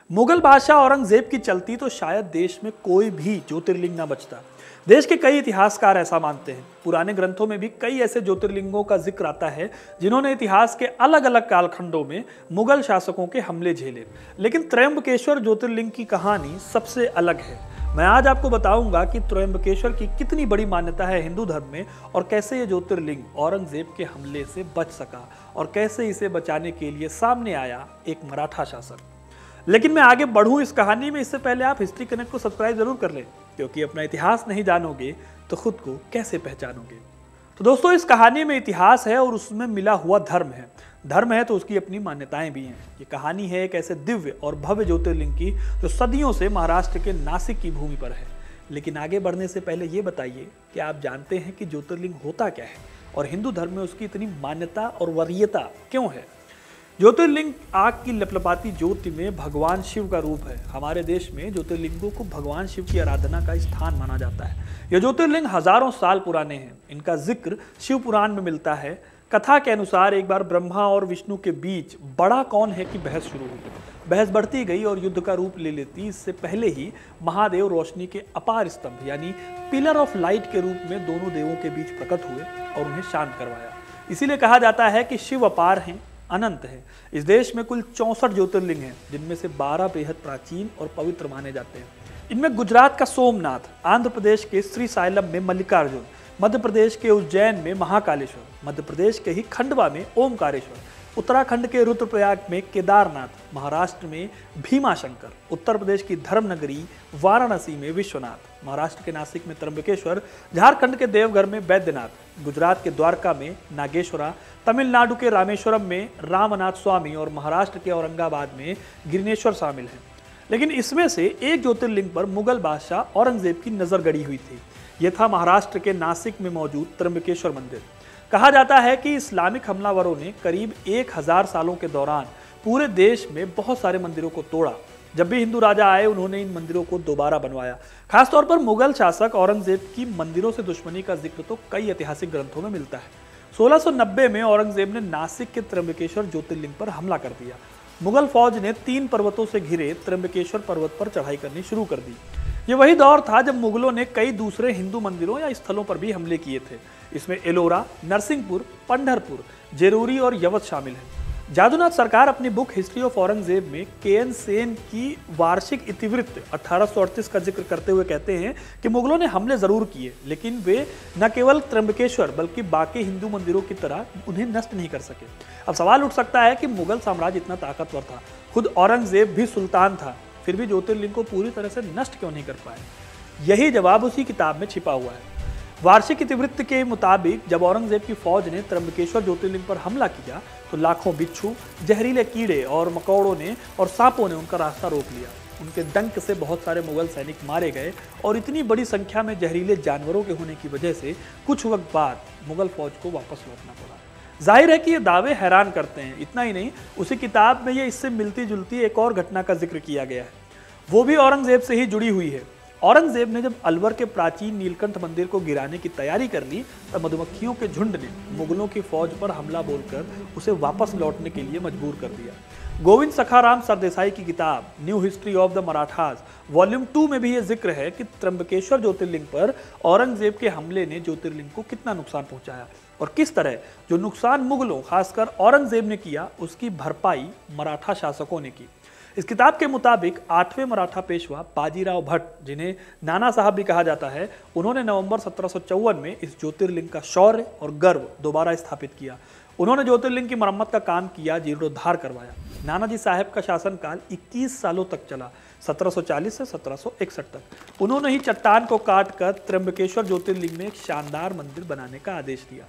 मुगल बादशाह औरंगजेब की चलती तो शायद देश में कोई भी ज्योतिर्लिंग ना बचता। देश के कई इतिहासकार ऐसा मानते हैं। पुराने ग्रंथों में भी कई ऐसे ज्योतिर्लिंगों का जिक्र आता है जिन्होंने इतिहास के अलग अलग कालखंडों में मुगल शासकों के हमले झेले। लेकिन त्रयंबकेश्वर ज्योतिर्लिंग की कहानी सबसे अलग है। मैं आज आपको बताऊंगा कि त्रयंबकेश्वर की कितनी बड़ी मान्यता है हिंदू धर्म में और कैसे ये ज्योतिर्लिंग औरंगजेब के हमले से बच सका और कैसे इसे बचाने के लिए सामने आया एक मराठा शासक। लेकिन मैं आगे बढ़ूं इस कहानी में, इससे पहले आप हिस्ट्री कनेक्ट को सब्सक्राइब जरूर कर लें, क्योंकि अपना इतिहास नहीं जानोगे तो खुद को कैसे पहचानोगे। तो दोस्तों, इस कहानी में इतिहास है और उसमें मिला हुआ धर्म है। धर्म है तो उसकी अपनी मान्यताएं भी हैं। ये कहानी है एक ऐसे दिव्य और भव्य ज्योतिर्लिंग की जो सदियों से महाराष्ट्र के नासिक की भूमि पर है। लेकिन आगे बढ़ने से पहले ये बताइए कि आप जानते हैं कि ज्योतिर्लिंग होता क्या है और हिंदू धर्म में उसकी इतनी मान्यता और वरीयता क्यों है। ज्योतिर्लिंग आग की लपलपाती ज्योति में भगवान शिव का रूप है। हमारे देश में ज्योतिर्लिंगों को भगवान शिव की आराधना का स्थान माना जाता है। ये ज्योतिर्लिंग हजारों साल पुराने हैं। इनका जिक्र शिव पुराण में मिलता है। कथा के अनुसार एक बार ब्रह्मा और विष्णु के बीच बड़ा कौन है की बहस शुरू हुई। बहस बढ़ती गई और युद्ध का रूप ले लेती। इससे पहले ही महादेव रोशनी के अपार स्तंभ यानी पिलर ऑफ लाइट के रूप में दोनों देवों के बीच प्रकट हुए और उन्हें शांत करवाया। इसीलिए कहा जाता है कि शिव अपार हैं, अनंत है। इस देश में कुल 64 ज्योतिर्लिंग हैं, जिनमें से 12 बेहद प्राचीन और पवित्र माने जाते हैं। इनमें गुजरात का सोमनाथ, आंध्र प्रदेश के श्रीसाइलम में मल्लिकार्जुन, मध्य प्रदेश के उज्जैन में महाकालेश्वर, मध्य प्रदेश के ही खंडवा में ओमकारेश्वर, उत्तराखंड के रुद्रप्रयाग में केदारनाथ, महाराष्ट्र में भीमाशंकर, उत्तर प्रदेश की धर्मनगरी वाराणसी में विश्वनाथ, महाराष्ट्र के नासिक में त्र्यंबकेश्वर, झारखंड के देवघर में बैद्यनाथ, गुजरात के द्वारका में नागेश्वरा, तमिलनाडु के रामेश्वरम में रामनाथ स्वामी और महाराष्ट्र के औरंगाबाद में गिरनेश्वर शामिल हैं। लेकिन इसमें से एक ज्योतिर्लिंग पर मुगल बादशाह औरंगजेब की नजर गड़ी हुई थी। यह था महाराष्ट्र के नासिक में मौजूद त्र्यंबकेश्वर मंदिर। कहा जाता है कि इस्लामिक हमलावरों ने करीब 1000 सालों के दौरान पूरे देश में बहुत सारे मंदिरों को तोड़ा। जब भी हिंदू राजा आए उन्होंने इन मंदिरों को दोबारा बनवाया। खासतौर पर मुगल शासक औरंगजेब की मंदिरों से दुश्मनी का जिक्र तो कई ऐतिहासिक ग्रंथों में मिलता है। 1690 में औरंगजेब ने नासिक के त्र्यंबकेश्वर ज्योतिर्लिंग पर हमला कर दिया। मुगल फौज ने 3 पर्वतों से घिरे त्र्यंबकेश्वर पर्वत पर चढ़ाई करनी शुरू कर दी। ये वही दौर था जब मुगलों ने कई दूसरे हिंदू मंदिरों या स्थलों पर भी हमले किए थे। इसमें एलोरा, नरसिंहपुर, पंढरपुर, जेरूरी और यवत शामिल हैं। जादूनाथ सरकार अपनी बुक हिस्ट्री ऑफ औरंगजेब में के.एन. सेन की वार्षिक इतिवृत्त 1838 का जिक्र करते हुए कहते हैं कि मुगलों ने हमले जरूर किए, लेकिन वे न केवल त्र्यंबकेश्वर बल्कि बाकी हिंदू मंदिरों की तरह उन्हें नष्ट नहीं कर सके। अब सवाल उठ सकता है कि मुगल साम्राज्य इतना ताकतवर था, खुद औरंगजेब भी सुल्तान था, फिर भी ज्योतिर्लिंग को पूरी तरह से नष्ट क्यों नहीं कर पाए? यही जवाब उसी किताब में छिपा हुआ है। वार्षिक इतिवृत्त के मुताबिक जब औरंगजेब की फौज ने त्र्यंबकेश्वर ज्योतिर्लिंग पर हमला किया तो लाखों बिच्छू, जहरीले कीड़े और मकोड़ों ने और सांपों ने उनका रास्ता रोक लिया। उनके डंक से बहुत सारे मुगल सैनिक मारे गए और इतनी बड़ी संख्या में जहरीले जानवरों के होने की वजह से कुछ वक्त बाद मुगल फौज को वापस लौटना पड़ा। जाहिर है कि ये दावे हैरान करते हैं। इतना ही नहीं, उसी किताब में ये इससे मिलती जुलती एक और घटना का जिक्र किया गया है, वो भी औरंगजेब से ही जुड़ी हुई है। औरंगजेब ने जब अलवर के प्राचीन नीलकंठ मंदिर को गिराने की तैयारी कर ली तब मधुमक्खियों के झुंड ने मुगलों की फौज पर हमला बोलकर उसे वापस लौटने के लिए मजबूर कर दिया। गोविंद सखाराम सरदेसाई की किताब new history of the Marathas volume 2 में भी यह जिक्र है कि त्र्यंबकेश्वर ज्योतिर्लिंग पर औरंगजेब के हमले ने ज्योतिर्लिंग को कितना नुकसान पहुंचाया और किस तरह जो नुकसान मुगलों खासकर औरंगजेब ने किया उसकी भरपाई मराठा शासकों ने की। इस किताब के मुताबिक 8वें मराठा पेशवा बाजीराव भट्ट, जिन्हें नाना साहब भी कहा जाता है, उन्होंने नवंबर 1754 में इस ज्योतिर्लिंग का शौर्य और गर्व दोबारा स्थापित किया। उन्होंने ज्योतिर्लिंग की मरम्मत का काम किया, जीर्णोद्धार करवाया। नानाजी साहब का शासनकाल 21 सालों तक चला, 1740 से 1761 तक। उन्होंने ही चट्टान को काट कर त्र्यंबकेश्वर ज्योतिर्लिंग में एक शानदार मंदिर बनाने का आदेश दिया।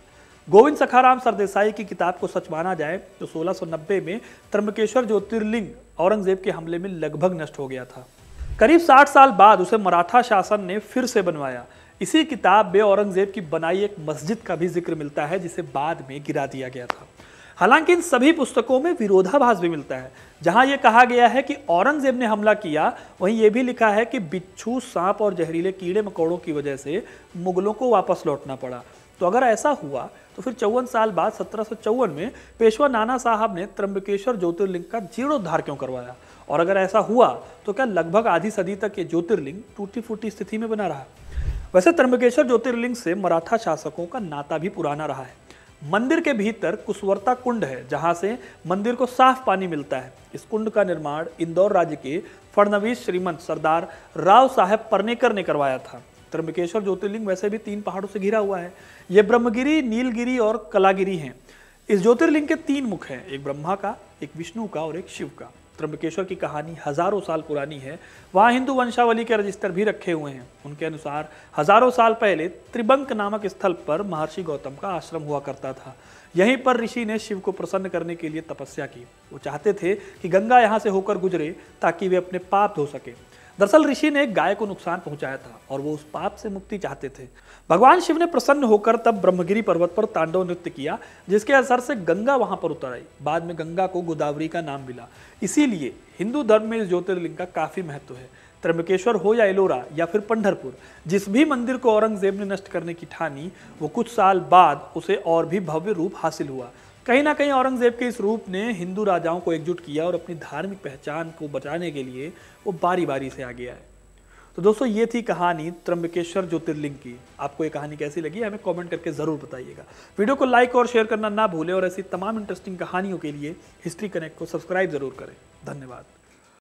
गोविंद सखाराम सरदेसाई की किताब को सच माना जाए तो 1690 में त्र्यंबकेश्वर ज्योतिर्लिंग औरंगजेब के हमले में लगभग नष्ट हो गया था। करीब 60 साल बाद उसे मराठा शासन ने फिर से बनवाया। इसी किताब में औरंगजेब की बनाई एक मस्जिद का भी जिक्र मिलता है, जिसे बाद में गिरा दिया गया था। हालांकि इन सभी पुस्तकों में विरोधाभास भी मिलता है। जहां यह कहा गया है कि औरंगजेब ने हमला किया, वहीं यह भी लिखा है कि बिच्छू, सांप और जहरीले कीड़े मकोड़ों की वजह से मुगलों को वापस लौटना पड़ा। तो अगर ऐसा हुआ तो फिर 54 साल बाद 1754 में पेशवा नाना साहब ने त्र्यंबकेश्वर ज्योतिर्लिंग का जीर्णोद्धार क्यों करवाया और अगर ऐसा हुआ तो क्या लगभग आधी सदी तक ये ज्योतिर्लिंग टूटी फूटी स्थिति में बना रहा? वैसे त्र्यंबकेश्वर ज्योतिर्लिंग से मराठा शासकों का नाता भी पुराना रहा है। मंदिर के भीतर कुशवर्ता कुंड है, जहां से मंदिर को साफ पानी मिलता है। इस कुंड का निर्माण इंदौर राज्य के फडणवीस श्रीमंत सरदार राव साहेब परनेकर ने करवाया था। त्र्यंबकेश्वर ज्योतिर्लिंग वैसे भी 3 पहाड़ों से घिरा हुआ है। ये ब्रह्मगिरी, नीलगिरी और कलागिरी हैं। इस ज्योतिर्लिंग के 3 मुख हैं, एक ब्रह्मा का, एक विष्णु का और एक शिव का। त्र्यंबकेश्वर की कहानी हजारों साल पुरानी है। वहाँ हिंदू वंशावली के रजिस्टर भी रखे हुए हैं। उनके अनुसार हजारों साल पहले त्रिबंक नामक स्थल पर महर्षि गौतम का आश्रम हुआ करता था। यहीं पर ऋषि ने शिव को प्रसन्न करने के लिए तपस्या की। वो चाहते थे कि गंगा यहाँ से होकर गुजरे ताकि वे अपने पाप धो सके। दरअसल ऋषि ने एक गाय को नुकसान पहुंचाया था और वो उस पाप से मुक्ति चाहते थे। भगवान शिव ने प्रसन्न होकर तब ब्रह्मगिरी पर्वत पर तांडव नृत्य किया, जिसके असर से गंगा वहां पर उतर आई। बाद में गंगा को गोदावरी का नाम मिला। इसीलिए हिंदू धर्म में इस ज्योतिर्लिंग का काफी महत्व है। त्र्यंबकेश्वर हो या एलोरा या फिर पंढरपुर, जिस भी मंदिर को औरंगजेब ने नष्ट करने की ठानी, वो कुछ साल बाद उसे और भी भव्य रूप हासिल हुआ। कहीं ना कहीं औरंगजेब के इस रूप ने हिंदू राजाओं को एकजुट किया और अपनी धार्मिक पहचान को बचाने के लिए वो बारी बारी से आगे आए। तो दोस्तों, ये थी कहानी त्र्यंबकेश्वर ज्योतिर्लिंग की। आपको ये कहानी कैसी लगी हमें कमेंट करके जरूर बताइएगा। वीडियो को लाइक और शेयर करना ना भूलें और ऐसी तमाम इंटरेस्टिंग कहानियों के लिए हिस्ट्री कनेक्ट को सब्सक्राइब जरूर करें। धन्यवाद।